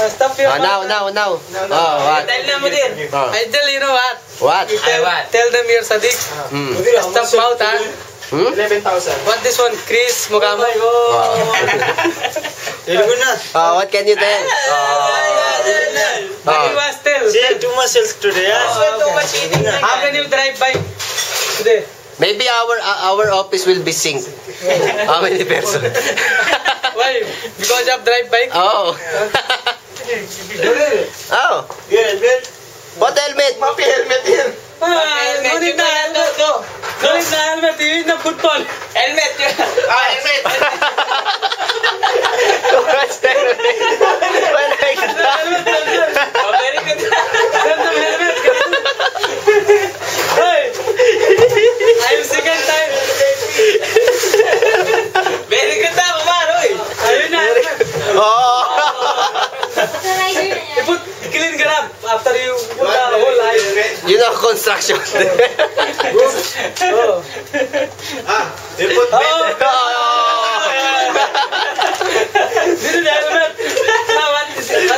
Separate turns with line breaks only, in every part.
Stop your
Now. What?
Tell na mo din.
I tell you know what?
What?
Tell them your Sadiq. Stop mouth, ha?
11,000.
What this one? Chris Mogamo.
What can you tell?
What you was tell?
Too much sales today.
How can you drive bike today?
Maybe our office will be synced. How many person?
Why? Because of drive bike?
Oh. Oh.
Good.
What helmet?
Mapi helmet yan.
No need na helmet. No need na helmet. You need na football.
Helmet yun. Helmet.
What's helmet?
Very good.
Send them helmet. Hey! I am second time.
Very good na, Maroy.
Ayun na helmet.
Oh.
You put clean grab after you put the whole life.
You know construction.
Oh.
You put
This is helmet. Now what is it?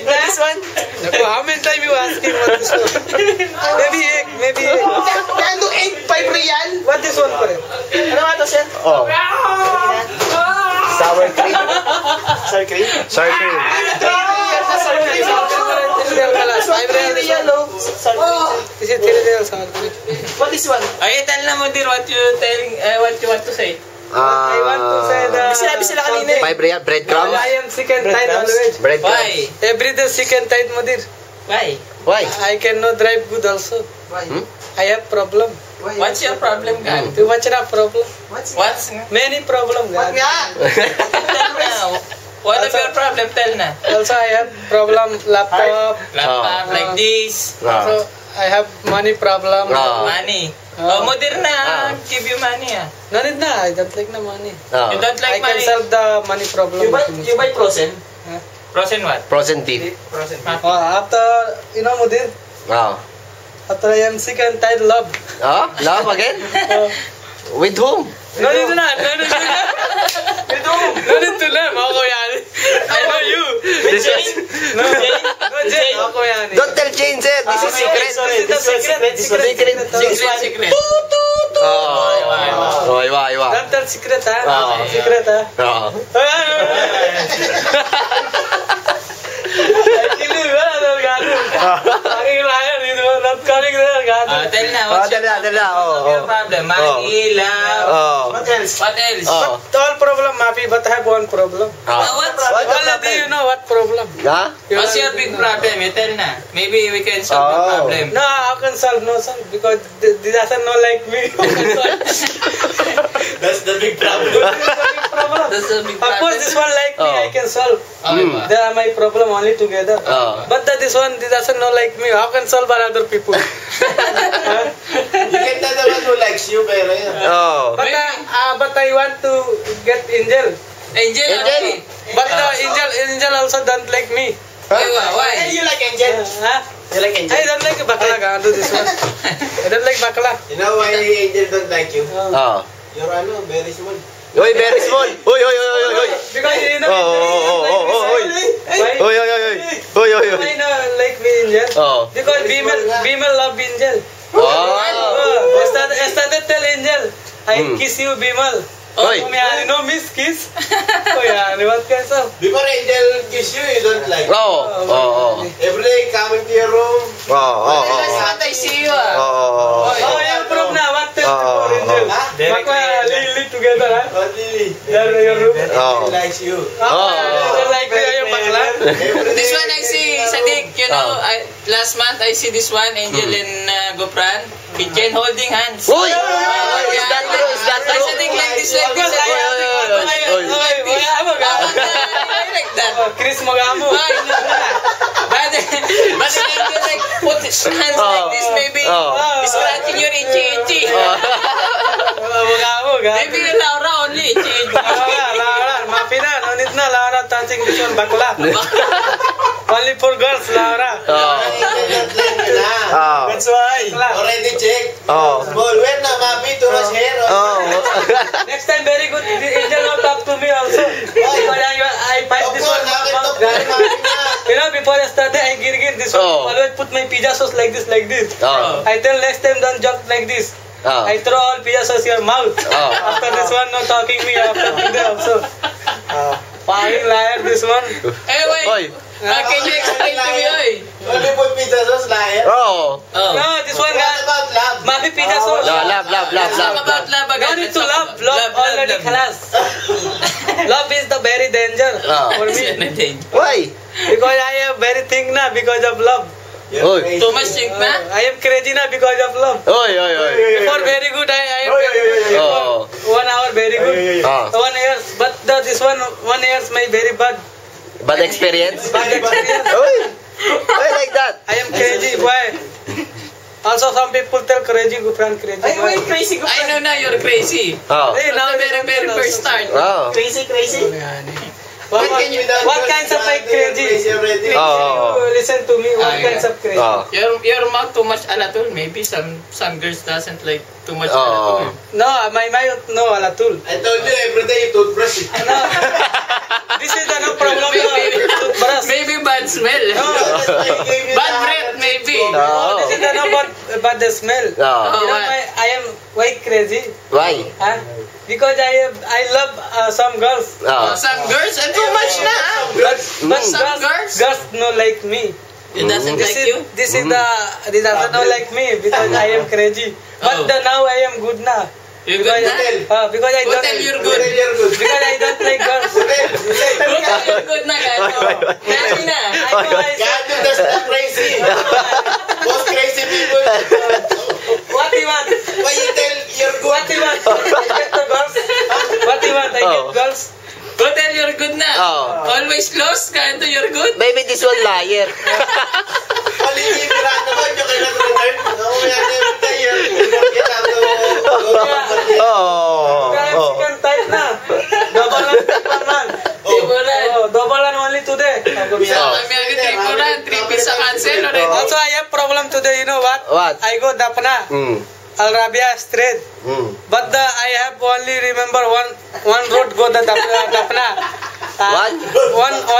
This one?
How many times you asking what this one? Maybe egg.
Ano 8.5 real?
What this one for?
Ano nga to siya?
Oh. Sour cream.
Sour cream?
Sour cream.
Is it real sour cream?
What is one? Ay, tell na mo dir what you want to say.
I want to say the...
Sinabi sila kanina eh.
5 real breadcrumbs.
I am sick and tired always.
Breadcrumbs.
Why?
Every day sick and tired, Mudir.
Why?
Why?
I cannot drive good also.
Why?
I have problem.
What's your problem, God?
Too much na problem.
What's
Many problem, God.
Tell na. What is your problem? Tell na.
Also, I have problem laptop.
Laptop like this.
Also, I have money problem.
Money. Oh, Mudir na. Give you money ah.
No need na. I don't like na money.
You don't
I
like
can
money.
solve the money problem.
You buy frozen?
Huh?
Frozen what?
Frozen beef.
Frozen.
After, you know, Mudir,
Oh.
after I am sick and tired, love.
Oh? Love again? With whom?
No need na. No need na. No need to learn. Ako yan. I know you.
This was...
No, Jane. Ako yan.
Don't tell Jane, sir. This is secret.
Secret.
Oh, iwa.
Don't tell secret, ha?
Oh.
Secret, ha?
Oh.
I kill you, ha? Aking liar, you know, not calling there, God.
Tell na. What's your problem? Money, love.
Oh.
What else?
Oh.
All problem, Mafi, but I have one problem.
What
Well, do you know what problem?
Huh?
What's your big problem? You tell na. Maybe we can solve the problem.
No, I can solve, no solve, because they doesn't know like me.
That's the big problem. That's the big
Of course, this one like me, I can solve. They are my problem only together. But this one, they doesn't know like me. How can solve other people?
You can tell the one who likes you, pero
Oh.
But I want to get Angel.
Angel.
But Angel also don't like me.
Why? You like Angel? You like Angel?
I don't like Bakla. Can't do this one. I don't like Bakla.
You know why Angel don't like you?
Oh.
You're very small.
Oy, very small. Oy.
Because you know.
Oy.
Why not like me, Angel?
Oh.
Because Bimal love Angel.
Oh.
Yesterday tell Angel, I kiss you, Bimal.
Oy.
No miss kiss. Oh yeah, what kind of?
Before Angel kiss you, you don't like.
Oh.
Every day come into your room.
Oh.
I see you.
Oh.
Oh yeah, prove na what tell before Angel. Bakla live together, huh? There in your room.
Oh.
Likes you.
Like you, Bakla.
This one I see, Sadiq, you know, last month I see this one, Angel in Gopran, kitchen holding hands.
Uy! Is that true?
Sadiq like this, like this. I like that.
Chris Mogamo.
But Angel like put his hands like this, maybe scratching your itchy.
Mogamo,
Maybe Laura only itchy.
Laura, Mafi na, no need na, Laura touching this one, Bakla. only for girls, Laura. That's why.
Already checked.
Oh.
Small, when na, mami, too much hair.
Oh.
Next time, very good. Angel will talk to me also. Because I fight this one. You know, before yesterday, I gir this one. Always put my pizza sauce like this.
Oh.
I tell next time, don't jump like this.
Oh.
I throw all pizza sauce in your mouth. After this one, no talking me after today also. Fucking liar, this one.
Hey, wait.
Oy.
Can you explain to me, oy?
Only put pizza sauce, liar.
Oh.
No, this one,
What about love?
Mami pizza sauce.
No, love.
Let's talk about love again.
No need
Let's
to
talk
love.
about
Love already khalas. Love is the very danger for me.
Why?
Because I am very think na because of love.
Oy.
Too much think na?
I am crazy na because of love.
Oy.
Before very good, I am very good.
Oh.
Before 1 hour very good. 1 year, but this one 1 year my very bad.
Bad experience?
Bad experience.
Oy. Why like that?
I am crazy. Why? Also some people tell crazy girlfriend crazy.
Why crazy ko?
I know na you're crazy.
Oh.
Hey, now
The very first start.
Oh.
Crazy?
What kinds of like crazy?
Oh.
You listen to me. What kinds of crazy?
Oh.
Your mouth too much alatol. Maybe some girls doesn't like too much alatol.
No, my no alatul.
I told you every day you toothbrush it.
No. This is no problem. Toothbrush.
Maybe bad smell. Bad breath maybe.
No, this is no but the smell.
Oh.
You know, I am why crazy?
Why?
Huh? Because I love some girls.
Oh.
Some girls and too much na.
But
Some girls?
girls no like me.
It doesn't like you.
This is they doesn't know like me because I am crazy. But now I am good na.
You good na?
Because I
Go
don't.
tell you're good.
Because I don't like girls.
Go tell you're good na guys. Dami na.
God, that's not crazy. Most crazy people.
What do you want?
Why you tell you're good?
What do you want? I get the girls. What do you want? I get girls.
Go tell you're good na.
Oh.
Always lost ka into you're good.
Maybe this one liar.
Only if you run naman, you cannot return. No, we are never there. You have to
Oh.
Second type na. Double man. Double only today.
Kami agad tripuran. 3 piece sa cancel already.
Also, I have problem today. You know what?
What?
I go Dapna, Al Rabia Street. But I have only remember one road go the Dapna.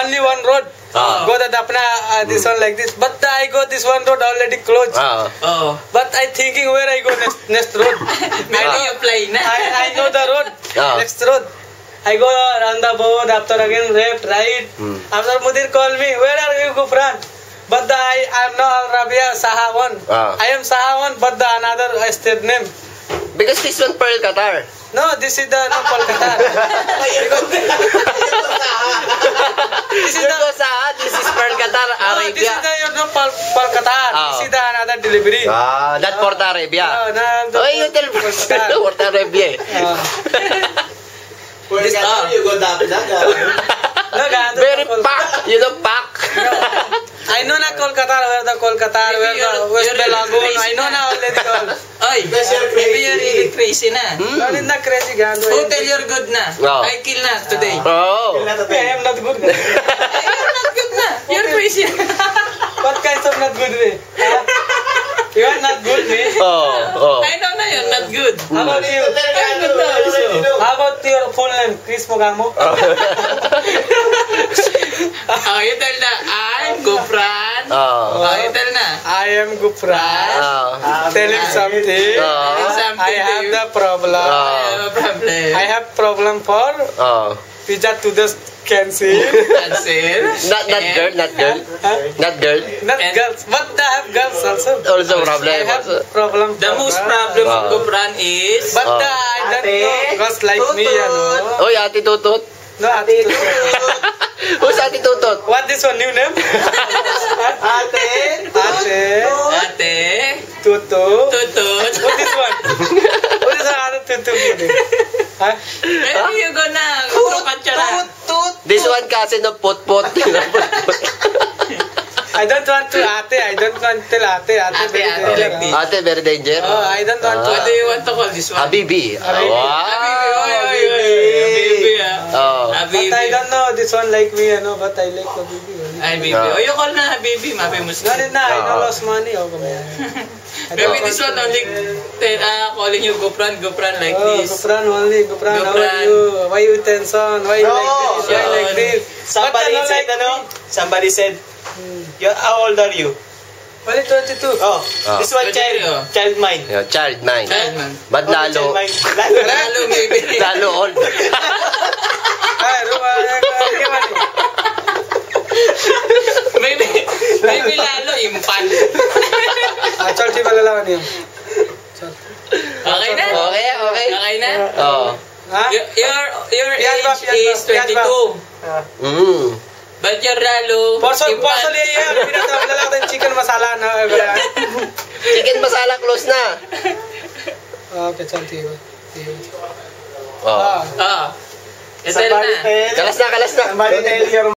Only one road. Go the Dapna. This one like this. But I go this one road already closed.
Oh.
But I thinking where I go next road.
Maybe you play na.
I know the road. Next road. I go around the board after again left, right. After Mudir call me, where are you, Gufran? But I am not Rabia Sahawan. I am Sahawan, but the another state name.
Because this one Pearl Qatar.
No, this is the Kolkata. This is
This is Pearl Qatar,
this is
Arabia.
the Kolkata. This is the another delivery.
Not Port Arabia.
No,
Why you tell Port Arabia?
you go down na.
Very pack. You know pack.
I know na Kolkata, where the Kolkata, where the West Lagoon. I know na already all.
Oy, maybe you're even crazy na.
No, it's not crazy, Gando.
Who tell you're good na?
No.
I kill na today.
Oh.
I am not good.
You're not good na. You're crazy.
What kinds of not good way? You are not good way.
Oh.
I know na you're not good.
How about you? How about your full name, Chris Mogamo?
You tell na, I'm Gufran. You tell na.
I am Gufran. Tell him something. I have the problem.
I have a problem.
I have problem for pizza to the cancel.
Cancel.
Not girl. Not girl.
Not girls, but I have girls also.
Also problem.
I have problem.
The most problem of Gufran is...
But I don't know girls like me, you know.
Oy, Ate Tutut.
No, Ate.
Who's Ate Tutut?
What is your new name? Ate. Tutu.
Tutut.
What is one? What is another Tutu meaning? Huh?
Maybe you gonna Katchara.
This one cousin of Pot.
I don't want to Ate. I don't want to tell Ate. Ate very
Ate
danger.
like this.
Ate very danger.
I don't want to.
What do you want to call this one?
Habibi.
Habibi.
Wow.
Habibi. Habibi.
Oh.
But I don't know this one like me, but I like the baby.
Ay, baby. Oh, you call na baby, mapimos
No
ka.
need na, I lost money.
Maybe this one only calling you Gopran like this.
Gopran only, Gopran. How are you? Why you tension? Why you like this? Why you like this?
Somebody said, how old are you?
Only 22.
This one child mind.
Yeah, child mind.
Child man.
But lalo,
Lalo, maybe.
lalo old.
Maybe lalo impan.
Chal, di ba lalaman yun?
Okay na?
Okay.
Okay na?
Oo.
Ha?
Your age is 22. But your lalo,
Porso liya yan. Pinatawag lang natin chicken masala na.
Chicken masala close na.
Okay, chal, di ba?
Oh.
Ito na.
Kalas na.
Somebody tell your